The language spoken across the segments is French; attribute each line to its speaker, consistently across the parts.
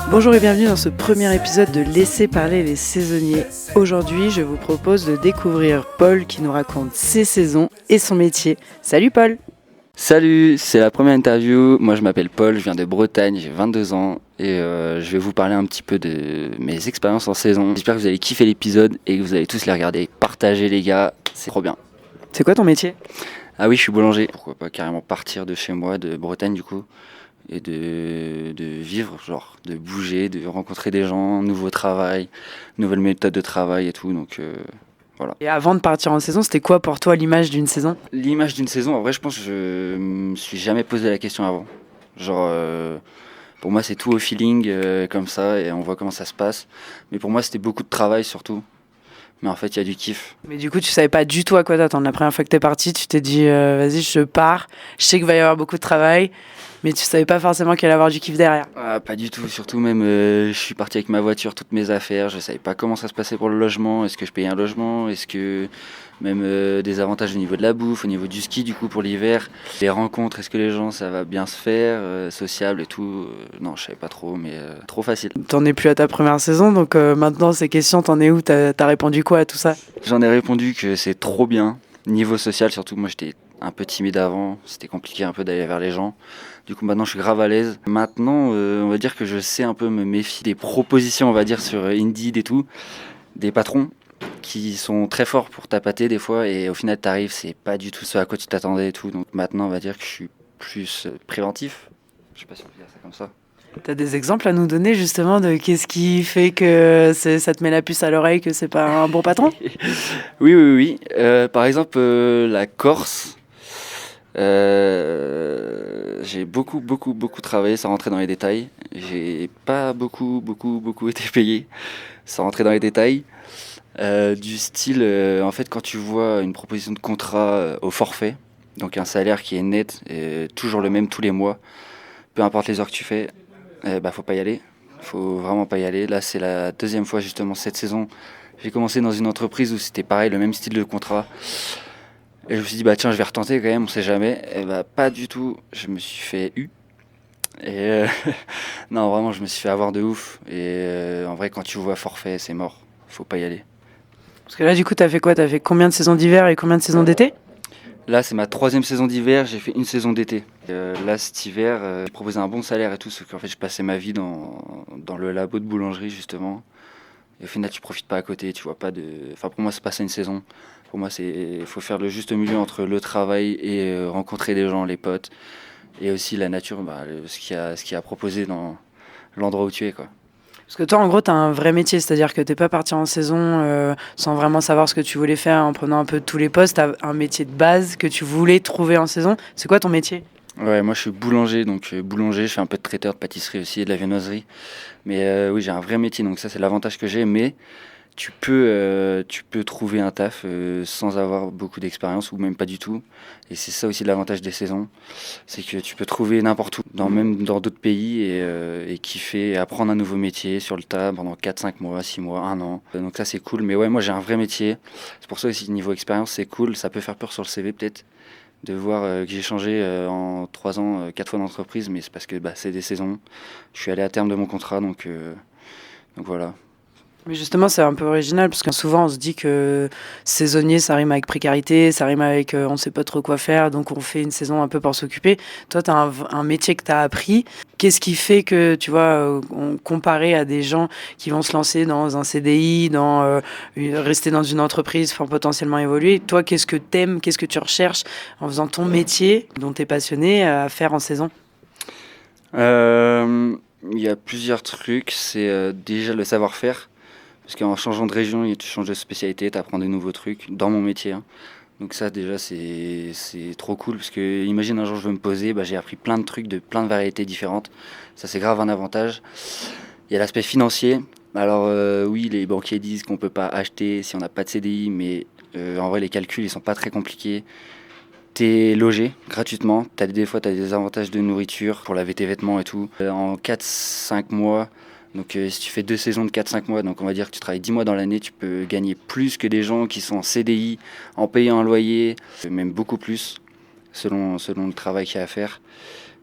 Speaker 1: Bonjour et bienvenue dans ce premier épisode de Laissez parler les saisonniers. Aujourd'hui, je vous propose de découvrir Paul qui nous raconte ses saisons et son métier. Salut Paul!
Speaker 2: Salut, c'est la première interview. Moi je m'appelle Paul, je viens de Bretagne, j'ai 22 ans et je vais vous parler un petit peu de mes expériences en saison. J'espère que vous allez kiffer l'épisode et que vous allez tous les regarder. Partagez les gars, c'est trop bien.
Speaker 1: C'est quoi ton métier?
Speaker 2: Ah oui, je suis boulanger. Pourquoi pas carrément partir de chez moi, de Bretagne du coup, et de vivre, genre de bouger, de rencontrer des gens, nouveau travail, nouvelles méthodes de travail et tout. Donc voilà.
Speaker 1: Et avant de partir en saison, c'était quoi pour toi l'image d'une saison?
Speaker 2: L'image d'une saison, en vrai, je pense que je me suis jamais posé la question avant. Genre, pour moi, c'est tout au feeling, comme ça, et on voit comment ça se passe. Mais pour moi, c'était beaucoup de travail surtout. Mais en fait, il y a du kiff.
Speaker 1: Mais du coup, tu savais pas du tout à quoi t'attendre. La première fois que t'es parti, tu t'es dit vas-y, je pars. Je sais qu'il va y avoir beaucoup de travail, mais tu savais pas forcément qu'il allait y avoir du kiff derrière.
Speaker 2: Ah, pas du tout, surtout même, je suis parti avec ma voiture, toutes mes affaires. Je savais pas comment ça se passait pour le logement. Est-ce que je payais un logement? Est-ce que même des avantages au niveau de la bouffe, au niveau du ski du coup pour l'hiver, les rencontres, est-ce que les gens ça va bien se faire, sociable et tout, non je savais pas trop, mais trop facile.
Speaker 1: T'en es plus à ta première saison, donc maintenant ces questions, t'en es où? T'as répondu quoi à tout ça?
Speaker 2: J'en ai répondu que c'est trop bien, niveau social surtout, moi j'étais un peu timide avant, c'était compliqué un peu d'aller vers les gens. Du coup maintenant je suis grave à l'aise. Maintenant on va dire que je sais un peu me méfier des propositions on va dire sur Indeed et tout, des patrons qui sont très forts pour tapater des fois et au final t'arrives c'est pas du tout ce à quoi tu t'attendais et tout. Donc maintenant on va dire que je suis plus préventif. Je sais pas si on peut dire ça comme ça.
Speaker 1: T'as des exemples à nous donner justement de qu'est-ce qui fait que ça te met la puce à l'oreille que c'est pas un bon patron?
Speaker 2: Oui. Par exemple la Corse. J'ai beaucoup travaillé sans rentrer dans les détails. J'ai pas beaucoup été payé sans rentrer dans les détails. Du style, en fait, quand tu vois une proposition de contrat au forfait, donc un salaire qui est net, et toujours le même tous les mois, peu importe les heures que tu fais, faut pas y aller. Faut vraiment pas y aller. Là, c'est la deuxième fois justement cette saison. J'ai commencé dans une entreprise où c'était pareil, le même style de contrat. Et je me suis dit, tiens, je vais retenter quand même, on sait jamais. Et pas du tout. Je me suis fait Et non, vraiment, je me suis fait avoir de ouf. Et en vrai, quand tu vois forfait, c'est mort. Faut pas y aller.
Speaker 1: Parce que là, du coup, t'as fait quoi? T'as fait combien de saisons d'hiver et combien de saisons d'été?
Speaker 2: Là, c'est ma 3e saison d'hiver, j'ai fait une saison d'été. Là, cet hiver, j'ai proposé un bon salaire et tout, sauf qu'en fait, je passais ma vie dans le labo de boulangerie, justement. Et au final, tu profites pas à côté, tu vois pas de... Enfin, pour moi, c'est pas ça une saison. Pour moi, il faut faire le juste milieu entre le travail et rencontrer des gens, les potes. Et aussi la nature, ce qu'il y a à proposer dans l'endroit où tu es, quoi.
Speaker 1: Parce que toi, en gros, t'as un vrai métier, c'est-à-dire que t'es pas parti en saison sans vraiment savoir ce que tu voulais faire, en prenant un peu de tous les postes. T'as un métier de base que tu voulais trouver en saison. C'est quoi ton métier?
Speaker 2: Ouais, moi je suis boulanger, donc boulanger, je fais un peu de traiteur de pâtisserie aussi et de la viennoiserie. Mais oui, j'ai un vrai métier, donc ça c'est l'avantage que j'ai. Mais tu peux trouver un taf sans avoir beaucoup d'expérience ou même pas du tout. Et c'est ça aussi l'avantage des saisons, c'est que tu peux trouver n'importe où, même dans d'autres pays et kiffer, et apprendre un nouveau métier sur le tas pendant 4, 5 mois, 6 mois, 1 an. Donc ça c'est cool, mais ouais, moi j'ai un vrai métier. C'est pour ça aussi niveau expérience c'est cool, ça peut faire peur sur le CV peut-être de voir que j'ai changé en 3 ans 4 fois d'entreprise, mais c'est parce que c'est des saisons. Je suis allé à terme de mon contrat, donc voilà.
Speaker 1: Mais justement, c'est un peu original parce que souvent on se dit que saisonnier, ça rime avec précarité, ça rime avec on sait pas trop quoi faire, donc on fait une saison un peu pour s'occuper. Toi, tu as un métier que tu as appris. Qu'est-ce qui fait que, tu vois, comparé à des gens qui vont se lancer dans un CDI, rester dans une entreprise, enfin potentiellement évoluer, toi, qu'est-ce que t'aimes, qu'est-ce que tu recherches en faisant ton métier dont tu es passionné à faire en saison?
Speaker 2: Il y a plusieurs trucs. C'est déjà le savoir-faire. Parce qu'en changeant de région, tu changes de spécialité, tu apprends des nouveaux trucs dans mon métier. Hein. Donc ça déjà c'est trop cool parce que imagine un jour je veux me poser, j'ai appris plein de trucs de plein de variétés différentes. Ça c'est grave un avantage. Il y a l'aspect financier. Alors oui, les banquiers disent qu'on peut pas acheter si on n'a pas de CDI, mais en vrai les calculs ils sont pas très compliqués. T'es logé gratuitement, des fois t'as des avantages de nourriture pour laver tes vêtements et tout. En 4, 5 mois, donc si tu fais 2 saisons de 4, 5 mois, donc on va dire que tu travailles 10 mois dans l'année, tu peux gagner plus que des gens qui sont en CDI, en payant un loyer, même beaucoup plus, selon le travail qu'il y a à faire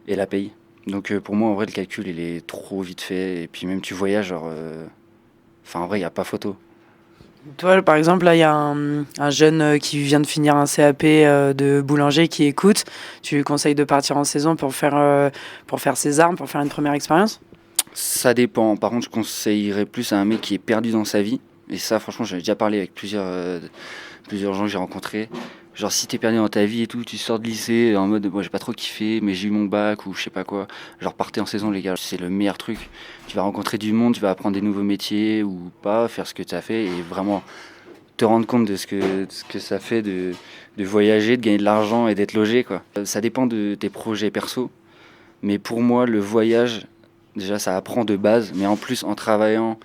Speaker 2: et la paye. Donc pour moi, en vrai, le calcul, il est trop vite fait. Et puis même, tu voyages, genre... Enfin, en vrai, il n'y a pas photo.
Speaker 1: Toi, par exemple, là, il y a un jeune qui vient de finir un CAP de boulanger qui écoute. Tu lui conseilles de partir en saison pour faire ses armes, pour faire une première expérience?
Speaker 2: Ça dépend. Par contre, je conseillerais plus à un mec qui est perdu dans sa vie. Et ça, franchement, j'en ai déjà parlé avec plusieurs gens que j'ai rencontrés. Genre, si t'es perdu dans ta vie et tout, tu sors de lycée en mode, moi j'ai pas trop kiffé, mais j'ai eu mon bac ou je sais pas quoi. Genre, partez en saison, les gars, c'est le meilleur truc. Tu vas rencontrer du monde, tu vas apprendre des nouveaux métiers ou pas, faire ce que tu as fait et vraiment te rendre compte de ce que ça fait de voyager, de gagner de l'argent et d'être logé, quoi. Ça dépend de tes projets perso, mais pour moi, le voyage, déjà, ça apprend de base, mais en plus, en travaillant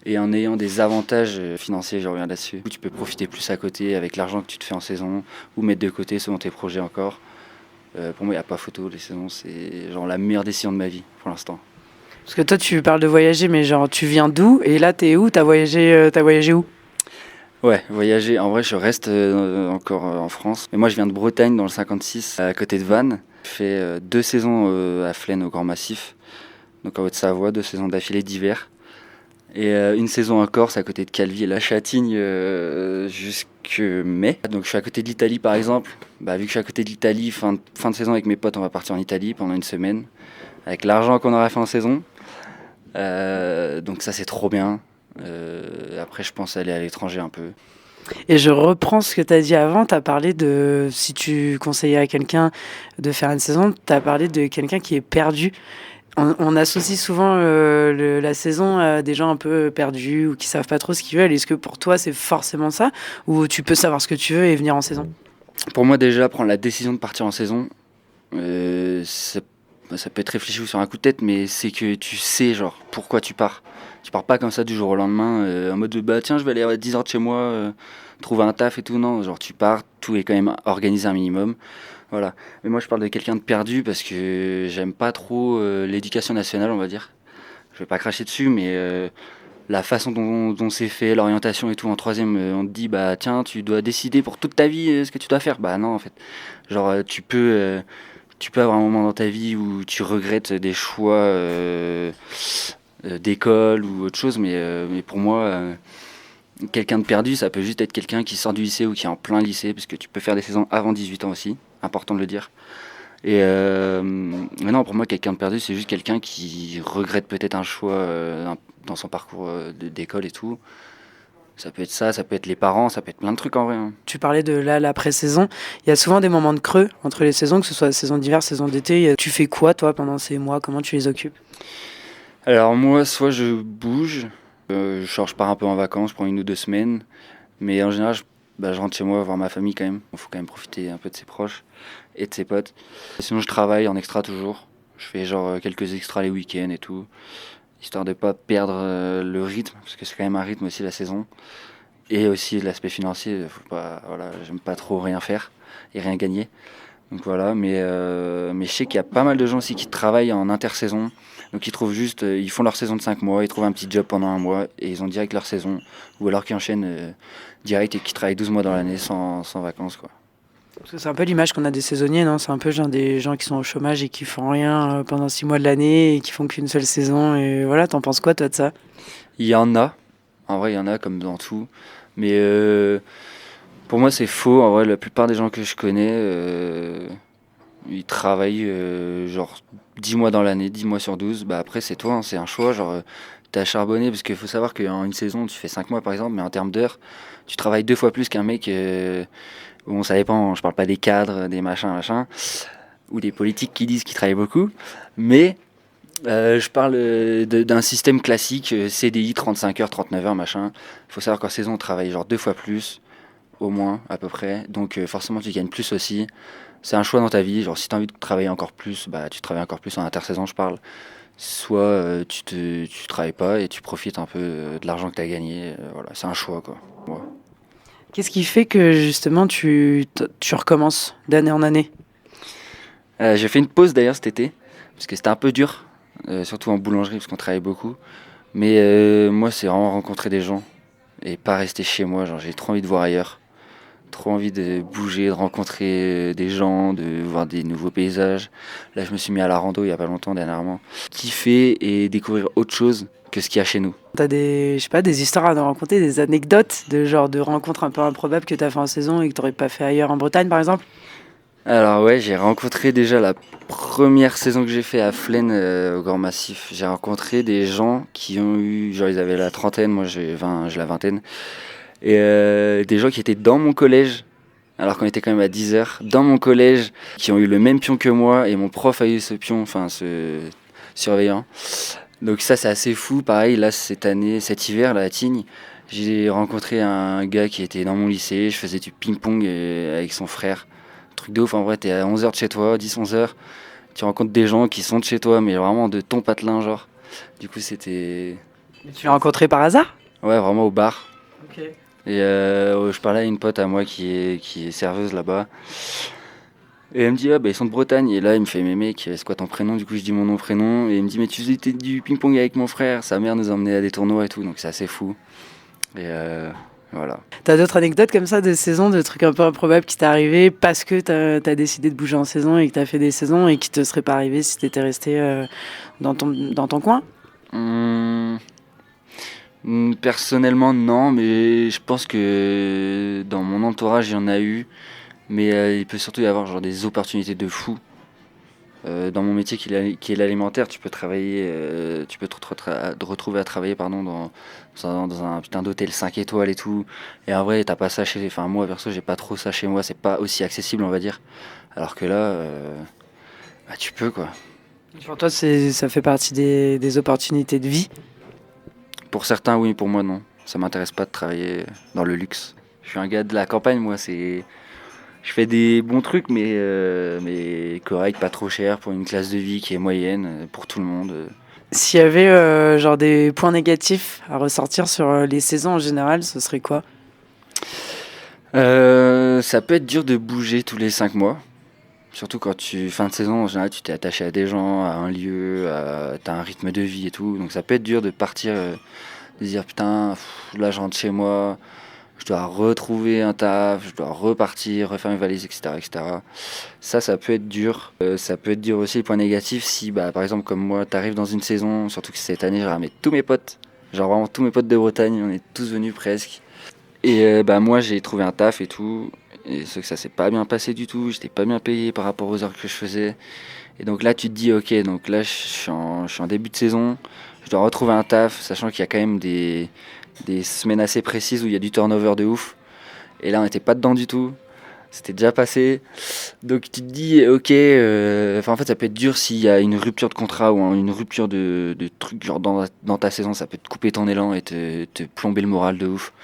Speaker 2: et en ayant des avantages financiers, je reviens là-dessus, tu peux profiter plus à côté avec l'argent que tu te fais en saison ou mettre de côté selon tes projets encore. Pour moi, il n'y a pas photo. Les saisons, c'est genre la meilleure décision de ma vie pour l'instant.
Speaker 1: Parce que toi, tu parles de voyager, mais genre, tu viens d'où? Et là, t'es où? T'as voyagé où?
Speaker 2: Ouais, voyager, en vrai, je reste encore en France. Mais moi, je viens de Bretagne, dans le 56, à côté de Vannes. J'ai fait 2 saisons à Flaine, au Grand Massif, donc en Haute-Savoie, 2 saisons d'affilée d'hiver. Et une saison en Corse, à côté de Calvi et la Châtigne, jusque mai. Donc je suis à côté de l'Italie, par exemple. Bah, vu que je suis à côté de l'Italie, fin de saison avec mes potes, on va partir en Italie pendant une semaine, avec l'argent qu'on aura fait en saison. Donc ça, c'est trop bien. Après, je pense aller à l'étranger un peu.
Speaker 1: Et je reprends ce que tu as dit avant. Tu as parlé de, si tu conseillais à quelqu'un de faire une saison, tu as parlé de quelqu'un qui est perdu. On associe souvent la saison à des gens un peu perdus ou qui savent pas trop ce qu'ils veulent. Est-ce que pour toi, c'est forcément ça? Ou tu peux savoir ce que tu veux et venir en saison?
Speaker 2: Pour moi, déjà, prendre la décision de partir en saison, ça peut être réfléchi sur un coup de tête, mais c'est que tu sais, genre, pourquoi tu pars. Tu pars pas comme ça du jour au lendemain, en mode, bah tiens, je vais aller à 10 heures de chez moi, trouver un taf et tout. Non, genre, tu pars, tout est quand même organisé un minimum. Voilà. Mais moi, je parle de quelqu'un de perdu parce que j'aime pas trop l'éducation nationale, on va dire. Je vais pas cracher dessus, mais la façon dont c'est fait, l'orientation et tout, en troisième, on te dit, bah tiens, tu dois décider pour toute ta vie ce que tu dois faire. Bah non, en fait. Genre, tu peux avoir un moment dans ta vie où tu regrettes des choix d'école ou autre chose, mais pour moi, quelqu'un de perdu, ça peut juste être quelqu'un qui sort du lycée ou qui est en plein lycée, parce que tu peux faire des saisons avant 18 ans aussi, important de le dire. Et mais non, pour moi, quelqu'un de perdu, c'est juste quelqu'un qui regrette peut-être un choix dans son parcours d'école et tout. Ça peut être ça peut être les parents, ça peut être plein de trucs en vrai, hein.
Speaker 1: Tu parlais de là, la pré-saison. Il y a souvent des moments de creux entre les saisons, que ce soit saison d'hiver, saison d'été. Tu fais quoi, toi, pendant ces mois? Comment tu les occupes?
Speaker 2: Alors moi, soit je bouge, je pars un peu en vacances, je prends 1 ou 2 semaines, mais en général, je rentre chez moi voir ma famille quand même. Il faut quand même profiter un peu de ses proches et de ses potes. Sinon, je travaille en extra toujours. Je fais genre quelques extras les week-ends et tout, histoire de pas perdre le rythme, parce que c'est quand même un rythme aussi la saison. Et aussi l'aspect financier, faut pas, voilà, j'aime pas trop rien faire et rien gagner. Donc voilà, mais je sais qu'il y a pas mal de gens aussi qui travaillent en intersaison. Donc ils trouvent juste, ils font leur saison de 5 mois, ils trouvent un petit job pendant un mois et ils ont direct leur saison. Ou alors qu'ils enchaînent direct et qui travaillent 12 mois dans l'année sans vacances, quoi.
Speaker 1: Parce que c'est un peu l'image qu'on a des saisonniers, non? C'est un peu genre des gens qui sont au chômage et qui font rien pendant 6 mois de l'année et qui font qu'une seule saison. Et voilà, t'en penses quoi, toi, de ça?
Speaker 2: Il y en a, en vrai il y en a comme dans tout. Mais pour moi c'est faux, en vrai la plupart des gens que je connais, ils travaillent genre 10 mois dans l'année, 10 mois sur 12. Bah après c'est toi, hein, c'est un choix, genre t'as charbonné parce qu'il faut savoir qu'en une saison tu fais 5 mois par exemple, mais en termes d'heures, tu travailles 2 fois plus qu'un mec, bon ça dépend, je parle pas des cadres, des machins, ou des politiques qui disent qu'ils travaillent beaucoup, mais je parle d'un système classique, CDI 35 heures, 39 heures, machin. Il faut savoir qu'en saison on travaille genre 2 fois plus, au moins à peu près, donc forcément tu gagnes plus aussi. C'est un choix dans ta vie, genre si tu as envie de travailler encore plus, bah tu travailles encore plus en intersaison, je parle. Soit tu travailles pas et tu profites un peu de l'argent que tu as gagné, voilà, c'est un choix quoi. Ouais.
Speaker 1: Qu'est-ce qui fait que justement tu recommences d'année en année?
Speaker 2: J'ai fait une pause d'ailleurs cet été, parce que c'était un peu dur, surtout en boulangerie parce qu'on travaillait beaucoup. Mais moi c'est vraiment rencontrer des gens et pas rester chez moi, genre j'ai trop envie de voir ailleurs, trop envie de bouger, de rencontrer des gens, de voir des nouveaux paysages. Là, je me suis mis à la rando il y a pas longtemps, dernièrement. Kiffer et découvrir autre chose que ce qu'il y a chez nous.
Speaker 1: T'as des, je sais pas, des histoires à nous raconter, des anecdotes de genre de rencontres un peu improbables que t'as fait en saison et que t'aurais pas fait ailleurs en Bretagne, par exemple?
Speaker 2: Alors ouais, j'ai rencontré déjà la première saison que j'ai fait à Flaine au Grand Massif. J'ai rencontré des gens qui ont eu, genre ils avaient la trentaine, moi j'ai la vingtaine. Et des gens qui étaient dans mon collège, alors qu'on était quand même à 10 heures, dans mon collège, qui ont eu le même pion que moi, et mon prof a eu ce pion, enfin ce surveillant. Donc ça c'est assez fou, pareil, là cette année, cet hiver, là, à Tignes, j'ai rencontré un gars qui était dans mon lycée, je faisais du ping-pong avec son frère. Truc de ouf, en vrai, t'es à 11 heures de chez toi, 10-11 heures, tu rencontres des gens qui sont de chez toi, mais vraiment de ton patelin, genre. Du coup c'était...
Speaker 1: Mais tu l'as rencontré par hasard?
Speaker 2: Ouais, vraiment au bar.
Speaker 1: Ok.
Speaker 2: Et je parlais à une pote à moi qui est serveuse là-bas. Et elle me dit, ah bah ils sont de Bretagne. Et là, il me fait, mais mec, c'est quoi ton prénom? Du coup, je dis mon nom, prénom. Et il me dit, mais tu faisais du ping-pong avec mon frère. Sa mère nous emmenait à des tournois et tout. Donc c'est assez fou. Et voilà.
Speaker 1: T'as d'autres anecdotes comme ça de saison, de trucs un peu improbables qui t'est arrivé parce que t'as décidé de bouger en saison et que t'as fait des saisons et qui te seraient pas arrivés si t'étais resté dans ton coin?
Speaker 2: Hum, Personnellement, non. Mais je pense que dans mon entourage, il y en a eu. Mais il peut surtout y avoir genre des opportunités de fou. Dans mon métier qui est l'alimentaire, tu peux travailler, tu peux te retrouver à travailler pardon, dans un putain d'hôtel 5 étoiles et tout. Et en vrai, t'as pas ça chez... Enfin, moi, perso, j'ai pas trop ça chez moi. C'est pas aussi accessible, on va dire. Alors que là, bah, tu peux, quoi.
Speaker 1: Pour toi, ça fait partie des opportunités de vie.
Speaker 2: Pour certains, oui. Pour moi, non. Ça m'intéresse pas de travailler dans le luxe. Je suis un gars de la campagne, moi. Je fais des bons trucs, mais correct, pas trop cher, pour une classe de vie qui est moyenne, pour tout le monde.
Speaker 1: S'il y avait genre des points négatifs à ressortir sur les saisons en général, ce serait quoi?
Speaker 2: Ça peut être dur de bouger tous les 5 mois. Surtout quand fin de saison, en général, tu t'es attaché à des gens, à un lieu, t'as un rythme de vie et tout. Donc ça peut être dur de partir, de se dire putain, là je rentre chez moi, je dois retrouver un taf, je dois repartir, refaire mes valises, etc., etc. Ça peut être dur. Ça peut être dur aussi, le point négatif, si bah, par exemple comme moi, t'arrives dans une saison, surtout que cette année, j'ai ramené tous mes potes. Genre vraiment tous mes potes de Bretagne, on est tous venus presque. Et bah moi j'ai trouvé un taf et tout. Et sauf que ça s'est pas bien passé du tout, j'étais pas bien payé par rapport aux heures que je faisais. Et donc là tu te dis ok, donc là je suis en début de saison, je dois retrouver un taf, sachant qu'il y a quand même des semaines assez précises où il y a du turnover de ouf. Et là on n'était pas dedans du tout, c'était déjà passé. Donc tu te dis ok, en fait ça peut être dur s'il y a une rupture de contrat ou une rupture de truc genre dans ta saison, ça peut te couper ton élan et te plomber le moral de ouf.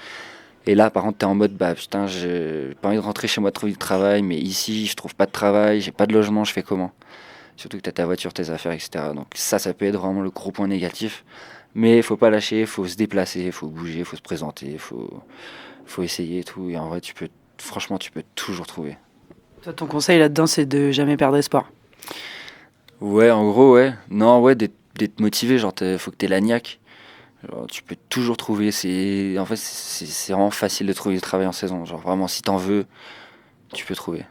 Speaker 2: Et là, par contre, t'es en mode, bah putain, j'ai pas envie de rentrer chez moi trouver du travail, mais ici, je trouve pas de travail, j'ai pas de logement, je fais comment? Surtout que t'as ta voiture, tes affaires, etc. Donc ça peut être vraiment le gros point négatif. Mais faut pas lâcher, faut se déplacer, faut bouger, faut se présenter, faut essayer et tout. Et en vrai, franchement, tu peux toujours trouver.
Speaker 1: Toi, ton conseil là-dedans, c'est de jamais perdre espoir.
Speaker 2: Ouais, en gros, ouais. Non, ouais, d'être motivé, genre, faut que t'aies la niaque. Genre, tu peux toujours trouver. En fait, c'est vraiment facile de trouver du travail en saison. Genre, vraiment, si t'en veux, tu peux trouver.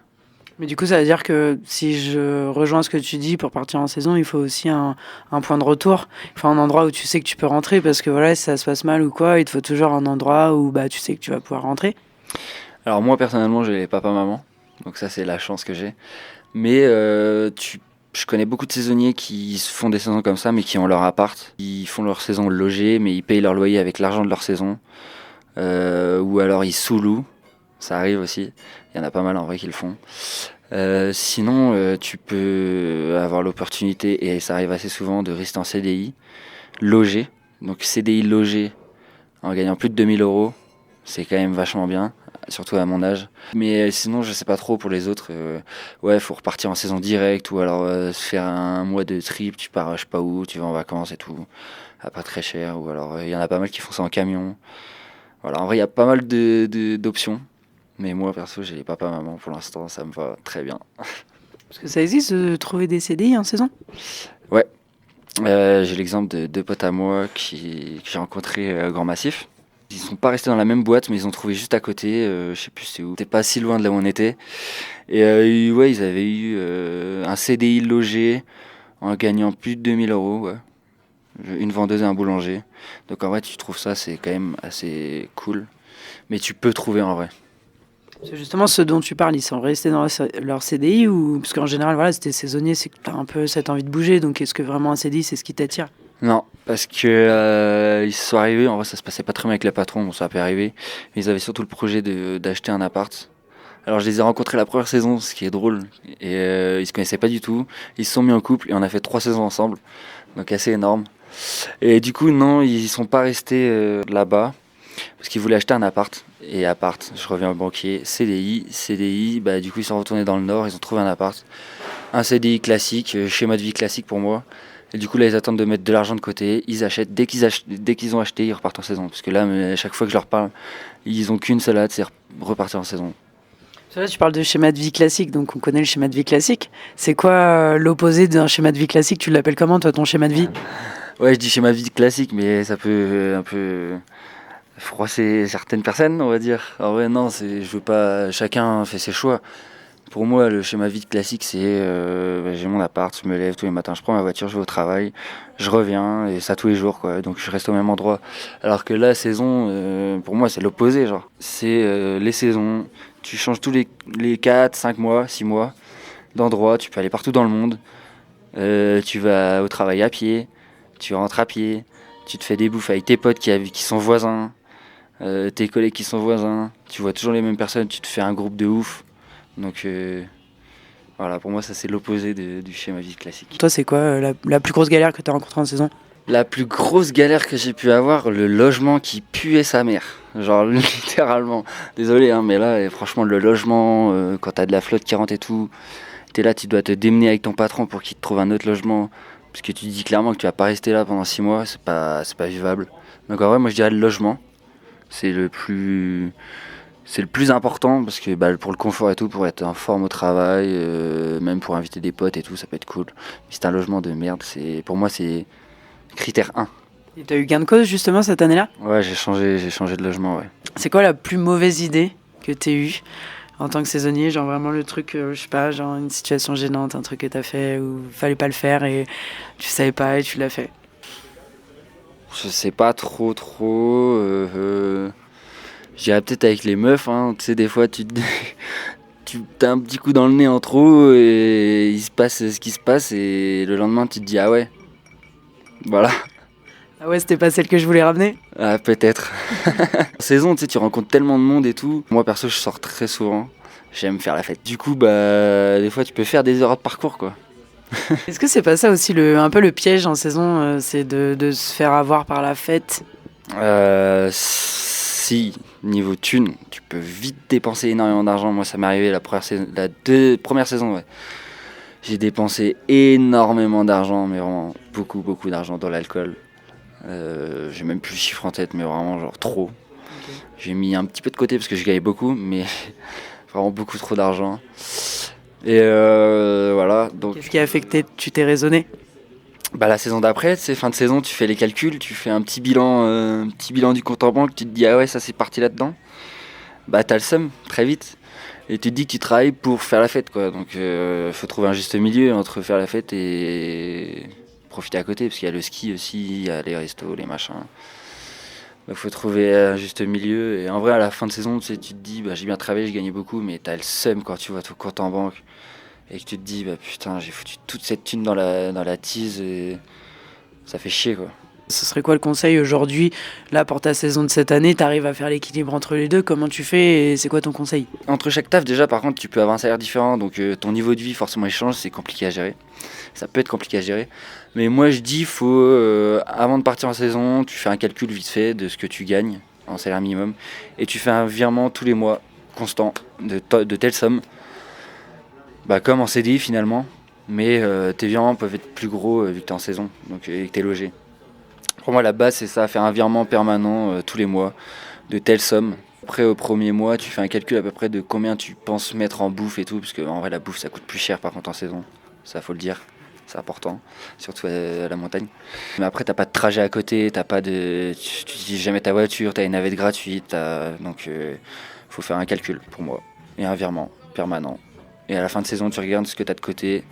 Speaker 1: Mais du coup, ça veut dire que si je rejoins ce que tu dis, pour partir en saison, il faut aussi un point de retour. Il faut un endroit où tu sais que tu peux rentrer parce que voilà, si ça se passe mal ou quoi, il te faut toujours un endroit où bah, tu sais que tu vas pouvoir rentrer.
Speaker 2: Alors, moi, personnellement, j'ai papa-maman. Donc, ça, c'est la chance que j'ai. Mais je connais beaucoup de saisonniers qui se font des saisons comme ça, mais qui ont leur appart. Ils font leur saison logée, mais ils payent leur loyer avec l'argent de leur saison. Ou alors ils sous-louent. Ça arrive aussi. Il y en a pas mal en vrai qui le font. Sinon, tu peux avoir l'opportunité, et ça arrive assez souvent, de rester en CDI, logé. Donc CDI logé en gagnant plus de 2 000 euros, c'est quand même vachement bien, surtout à mon âge. Mais sinon, je sais pas trop pour les autres. Ouais, faut repartir en saison directe, ou alors se faire un mois de trip, tu pars je sais pas où, tu vas en vacances et tout, à pas très cher. Ou alors il y en a pas mal qui font ça en camion. Voilà, en vrai, il y a pas mal d'options. Mais moi, perso, j'ai papa-maman pour l'instant, ça me va très bien.
Speaker 1: Parce que ça existe de trouver des CDI en saison?
Speaker 2: Ouais, j'ai l'exemple de deux potes à moi que j'ai rencontrés Grand Massif. Ils sont pas restés dans la même boîte, mais ils ont trouvé juste à côté, je sais plus c'est où. C'était pas si loin de là où on était. Et ouais, ils avaient eu un CDI logé en gagnant plus de 2 000 euros, ouais. Une vendeuse et un boulanger. Donc en vrai, tu trouves ça, c'est quand même assez cool. Mais tu peux trouver en vrai.
Speaker 1: C'est justement ce dont tu parles, ils sont restés dans leur CDI ou parce qu'en général, voilà, c'était saisonnier, c'est que tu as un peu cette envie de bouger. Donc est-ce que vraiment un CDI, c'est ce qui t'attire?
Speaker 2: Non, parce que ils sont arrivés, en vrai ça se passait pas très bien avec le patron, bon ça a pu arriver, mais ils avaient surtout le projet d'acheter un appart. Alors je les ai rencontrés la première saison, ce qui est drôle, et ils se connaissaient pas du tout, ils se sont mis en couple et on a fait 3 saisons ensemble, donc assez énorme. Et du coup non, ils sont pas restés là-bas, parce qu'ils voulaient acheter un appart, et appart, je reviens au banquier, CDI, bah du coup ils sont retournés dans le nord, ils ont trouvé un appart, un CDI classique, schéma de vie classique pour moi. Et du coup, là, ils attendent de mettre de l'argent de côté. Ils achètent. Dès qu'ils ont acheté, ils repartent en saison. Parce que là, à chaque fois que je leur parle, ils ont qu'une seule hâte, c'est repartir en saison.
Speaker 1: Là, tu parles de schéma de vie classique, donc on connaît le schéma de vie classique. C'est quoi l'opposé d'un schéma de vie classique? Tu l'appelles comment, toi, ton schéma de vie?
Speaker 2: Ouais, je dis schéma de vie classique, mais ça peut un peu froisser certaines personnes, on va dire. En vrai, non, je veux pas. Chacun fait ses choix. Pour moi, le schéma de vie classique, c'est j'ai mon appart, je me lève tous les matins, je prends ma voiture, je vais au travail, je reviens, et ça tous les jours, quoi. Donc je reste au même endroit. Alors que la saison, pour moi, c'est l'opposé, genre. C'est les saisons, tu changes tous les 4, 5 mois, 6 mois d'endroit, tu peux aller partout dans le monde. Tu vas au travail à pied, tu rentres à pied, tu te fais des bouffes avec tes potes qui sont voisins, tes collègues qui sont voisins, tu vois toujours les mêmes personnes, tu te fais un groupe de ouf. Donc voilà, pour moi ça c'est l'opposé du schéma vie classique.
Speaker 1: Toi, c'est quoi la plus grosse galère que tu as rencontrée en saison?
Speaker 2: La plus grosse galère que j'ai pu avoir, le logement qui puait sa mère. Genre littéralement. Désolé hein, mais là franchement le logement, quand t'as de la flotte qui rentre et tout, t'es là, tu dois te démener avec ton patron pour qu'il te trouve un autre logement. Parce que tu dis clairement que tu vas pas rester là pendant 6 mois, c'est pas vivable. Donc en vrai moi je dirais le logement. C'est le plus C'est le plus important parce que bah, pour le confort et tout, pour être en forme au travail, même pour inviter des potes et tout, ça peut être cool. Mais c'est un logement de merde, pour moi c'est critère 1.
Speaker 1: Et t'as eu gain de cause justement cette année-là?
Speaker 2: Ouais, j'ai changé de logement, ouais.
Speaker 1: C'est quoi la plus mauvaise idée que t'aies eue en tant que saisonnier? Genre vraiment le truc, je sais pas, genre une situation gênante, un truc que t'as fait ou fallait pas le faire et tu savais pas et tu l'as fait.
Speaker 2: Je sais pas trop. Je dirais peut-être avec les meufs, hein. Tu sais, des fois tu t'as un petit coup dans le nez en trop et il se passe ce qui se passe et le lendemain tu te dis ah ouais, voilà.
Speaker 1: Ah ouais, c'était pas celle que je voulais ramener?
Speaker 2: Ah, peut-être. En saison, tu sais, tu rencontres tellement de monde et tout. Moi, perso, je sors très souvent. J'aime faire la fête. Du coup, bah, des fois, tu peux faire des heures de parcours, quoi.
Speaker 1: Est-ce que c'est pas ça aussi un peu le piège en saison, c'est de se faire avoir par la fête?
Speaker 2: Si, niveau thune, tu peux vite dépenser énormément d'argent. Moi, ça m'est arrivé première saison, ouais. J'ai dépensé énormément d'argent, mais vraiment beaucoup, beaucoup d'argent dans l'alcool. J'ai même plus le chiffre en tête, mais vraiment, genre, trop.
Speaker 1: Ok.
Speaker 2: J'ai mis un petit peu de côté parce que je gagnais beaucoup, mais vraiment beaucoup trop d'argent. Et voilà, donc
Speaker 1: Qu'est-ce qui a fait que tu t'es raisonné?
Speaker 2: bah, la saison d'après, c'est fin de saison, tu fais les calculs, tu fais un petit bilan du compte en banque, tu te dis ah ouais, ça c'est parti là-dedans. Bah t'as le seum très vite. Et tu te dis que tu travailles pour faire la fête, quoi. Donc faut trouver un juste milieu entre faire la fête et profiter à côté, parce qu'il y a le ski aussi, il y a les restos, les machins. Donc faut trouver un juste milieu. Et en vrai, à la fin de saison, tu sais, tu te dis, bah, j'ai bien travaillé, j'ai gagné beaucoup, mais t'as le seum quand tu vois ton compte en banque et que tu te dis, bah putain, j'ai foutu toute cette thune dans la tease et ça fait chier, quoi.
Speaker 1: Ce serait quoi le conseil aujourd'hui, là, pour ta saison de cette année? T'arrives à faire l'équilibre entre les deux? Comment tu fais et c'est quoi ton conseil?
Speaker 2: Entre chaque taf, déjà, par contre, tu peux avoir un salaire différent, donc ton niveau de vie, forcément, il change, c'est compliqué à gérer. Ça peut être compliqué à gérer. Mais moi, je dis, avant de partir en saison, tu fais un calcul vite fait de ce que tu gagnes en salaire minimum, et tu fais un virement tous les mois, constant, de telle somme, bah, comme en CDI finalement, mais tes virements peuvent être plus gros vu que tu es en saison, donc, et que tu es logé. Pour moi, la base, c'est ça, faire un virement permanent tous les mois de telle somme. Après, au premier mois, tu fais un calcul à peu près de combien tu penses mettre en bouffe et tout, parce que en vrai, la bouffe, ça coûte plus cher par contre en saison, ça faut le dire. c'est important, surtout à la montagne. Mais après, t'as pas de trajet à côté, tu n'utilises jamais ta voiture, t'as une navette gratuite, donc faut faire un calcul pour moi et un virement permanent. Et à la fin de saison, tu regardes ce que t'as de côté.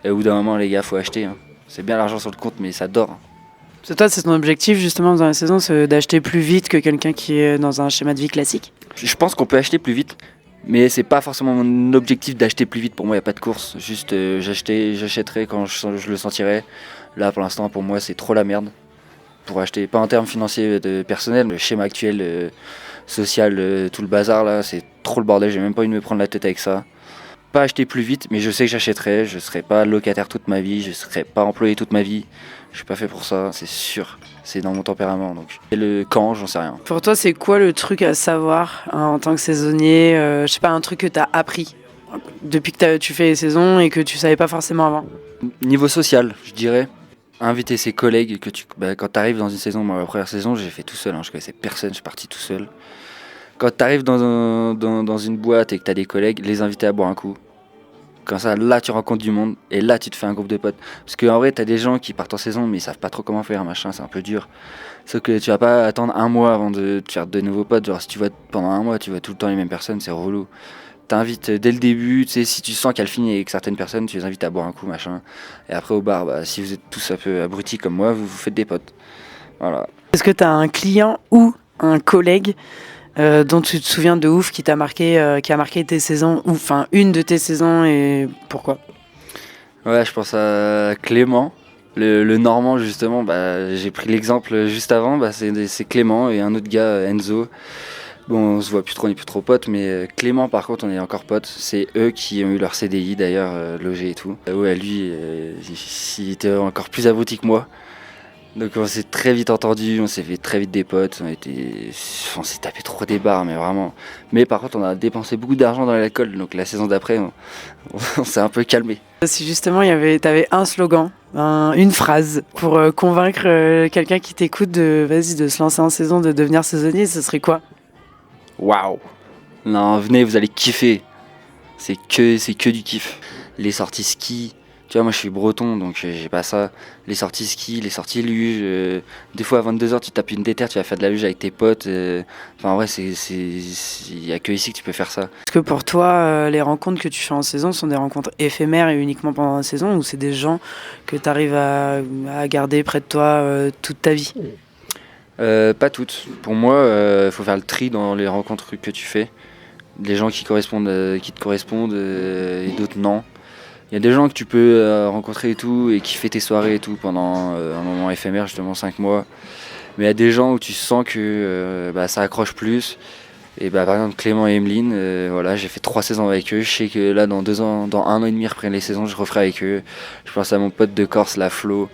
Speaker 2: Et au bout d'un moment, les gars, faut acheter. Hein. C'est bien l'argent sur le compte, mais ça dort.
Speaker 1: Parce que toi, c'est ton objectif justement dans la saison, c'est d'acheter plus vite que quelqu'un qui est dans un schéma de vie classique?
Speaker 2: Je pense qu'on peut acheter plus vite, mais c'est pas forcément mon objectif d'acheter plus vite. Pour moi, il n'y a pas de course. Juste, j'achèterai quand je le sentirai. Là, pour l'instant, pour moi, c'est trop la merde pour acheter. Pas en termes financiers de personnel, le schéma actuel, social, tout le bazar là, c'est trop le bordel. J'ai même pas envie de me prendre la tête avec ça. Pas acheter plus vite, mais je sais que j'achèterai. Je serai pas locataire toute ma vie, je serai pas employé toute ma vie. Je suis pas fait pour ça, c'est sûr. C'est dans mon tempérament. Donc. Et le quand, j'en sais rien.
Speaker 1: Pour toi, c'est quoi le truc à savoir hein, en tant que saisonnier je sais pas, un truc que tu as appris depuis que tu fais les saisons et que tu savais pas forcément avant?
Speaker 2: Niveau social, je dirais. Inviter ses collègues. Quand tu arrives dans une saison, moi, la première saison, j'ai fait tout seul. Hein, je connaissais personne, je suis parti tout seul. Quand tu arrives dans une boîte et que tu as des collègues, les inviter à boire un coup. Comme ça, là, tu rencontres du monde et là, tu te fais un groupe de potes. Parce qu'en vrai, tu as des gens qui partent en saison, mais ils savent pas trop comment faire, machin, c'est un peu dur. Sauf que tu vas pas attendre un mois avant de te faire de nouveaux potes. Genre, si tu vois pendant un mois, tu vois tout le temps les mêmes personnes, c'est relou. T'invites dès le début, tu sais, si tu sens qu'elle finit avec certaines personnes, tu les invites à boire un coup, machin. Et après, au bar, si vous êtes tous un peu abrutis comme moi, vous faites des potes. Voilà.
Speaker 1: Est-ce que tu as un client ou un collègue dont tu te souviens de ouf qui t'a marqué, qui a marqué tes saisons, ou enfin une de tes saisons et pourquoi?
Speaker 2: Ouais, je pense à Clément, le Normand justement. J'ai pris l'exemple juste avant, c'est Clément et un autre gars, Enzo. Bon, on se voit plus trop, on est plus trop potes, mais Clément par contre, on est encore potes. C'est eux qui ont eu leur CDI d'ailleurs, logé et tout. Ouais, lui, il était encore plus abruti que moi. Donc on s'est très vite entendu, on s'est fait très vite des potes, on s'est tapé trop des barres, mais vraiment. Mais par contre, on a dépensé beaucoup d'argent dans l'alcool, donc la saison d'après, on s'est un peu calmé.
Speaker 1: Si justement t'avais un slogan, une phrase pour convaincre quelqu'un qui t'écoute de se lancer en saison, de devenir saisonnier, ce serait quoi?
Speaker 2: Waouh! Non, venez, vous allez kiffer. C'est que du kiff. Les sorties ski. Tu vois, moi je suis breton, donc j'ai pas ça. Les sorties ski, les sorties luge. Des fois à 22h, tu tapes une déterre, tu vas faire de la luge avec tes potes. Enfin, ouais, il y a que ici que tu peux faire ça.
Speaker 1: Est-ce que pour toi, les rencontres que tu fais en saison sont des rencontres éphémères et uniquement pendant la saison, ou c'est des gens que tu arrives à garder près de toi toute ta vie?
Speaker 2: Pas toutes. Pour moi, il faut faire le tri dans les rencontres que tu fais. Les gens qui te correspondent et d'autres non. Il y a des gens que tu peux rencontrer et tout, et qui fait tes soirées et tout pendant un moment éphémère, justement 5 mois. Mais il y a des gens où tu sens que ça accroche plus. Et par exemple Clément et Emeline, voilà, j'ai fait 3 saisons avec eux. Je sais que là dans 2 ans, dans 1 an et demi après les saisons, je referai avec eux. Je pense à mon pote de Corse, la Flo,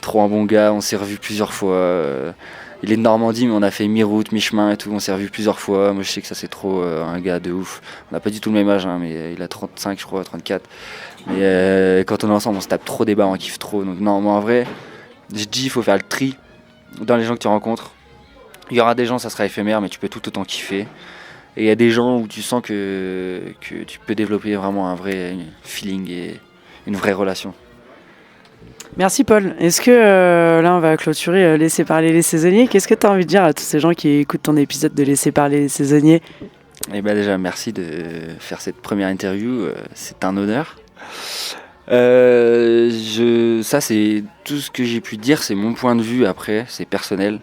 Speaker 2: trop un bon gars, on s'est revus plusieurs fois. Il est de Normandie, mais on a fait mi-route, mi-chemin et tout, on s'est revus plusieurs fois. Moi je sais que ça c'est trop un gars de ouf. On n'a pas du tout le même âge, hein, mais il a 35 je crois, 34. Mais quand on est ensemble, on se tape trop des barres, on kiffe trop. Donc non, moi en vrai, je dis il faut faire le tri dans les gens que tu rencontres. Il y aura des gens, ça sera éphémère, mais tu peux tout autant kiffer. Et il y a des gens où tu sens que tu peux développer vraiment un vrai feeling et une vraie relation.
Speaker 1: Merci Paul. Est-ce que là on va clôturer Laisser parler les saisonniers. Qu'est-ce que tu as envie de dire à tous ces gens qui écoutent ton épisode de Laisser parler les saisonniers?
Speaker 2: Et déjà merci de faire cette première interview, c'est un honneur. Ça c'est tout ce que j'ai pu dire, c'est mon point de vue après, c'est personnel.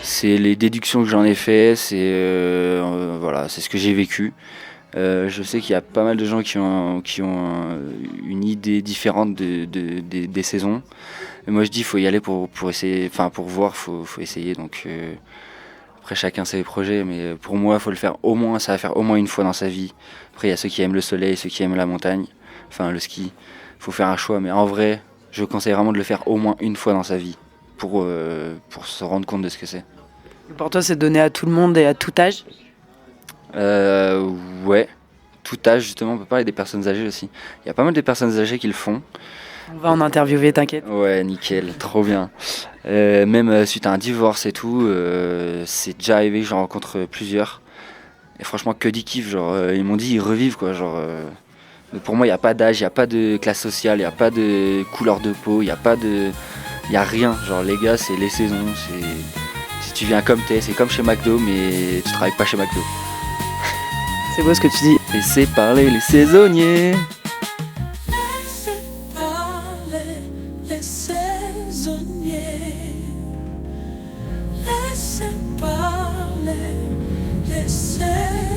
Speaker 2: C'est les déductions que j'en ai fait, voilà, c'est ce que j'ai vécu. Je sais qu'il y a pas mal de gens qui ont une idée différente des saisons. Et moi je dis il faut y aller pour essayer, enfin pour voir, faut essayer. Donc après chacun ses projets, mais pour moi faut le faire au moins, ça va faire au moins une fois dans sa vie. Après il y a ceux qui aiment le soleil, ceux qui aiment la montagne, enfin le ski. Faut faire un choix, mais en vrai je conseille vraiment de le faire au moins une fois dans sa vie pour se rendre compte de ce que c'est.
Speaker 1: Pour toi c'est donné à tout le monde et à tout âge?
Speaker 2: Ouais, tout âge justement, on peut parler des personnes âgées aussi. Il y a pas mal de personnes âgées qui le font.
Speaker 1: On va en interviewer, t'inquiète.
Speaker 2: Ouais, nickel, trop bien. Même suite à un divorce et tout, c'est déjà arrivé que j'en rencontre plusieurs. Et franchement, que du kiff, genre, ils m'ont dit ils revivent quoi, genre, Donc pour moi, il n'y a pas d'âge, il n'y a pas de classe sociale, il n'y a pas de couleur de peau, il n'y a rien. Genre les gars, c'est les saisons, si tu viens comme t'es, c'est comme chez McDo, mais tu travailles pas chez McDo.
Speaker 1: C'est beau ce que tu dis.
Speaker 2: Laissez parler les saisonniers.
Speaker 3: Laissez parler les saisonniers. Laissez parler les saisonniers.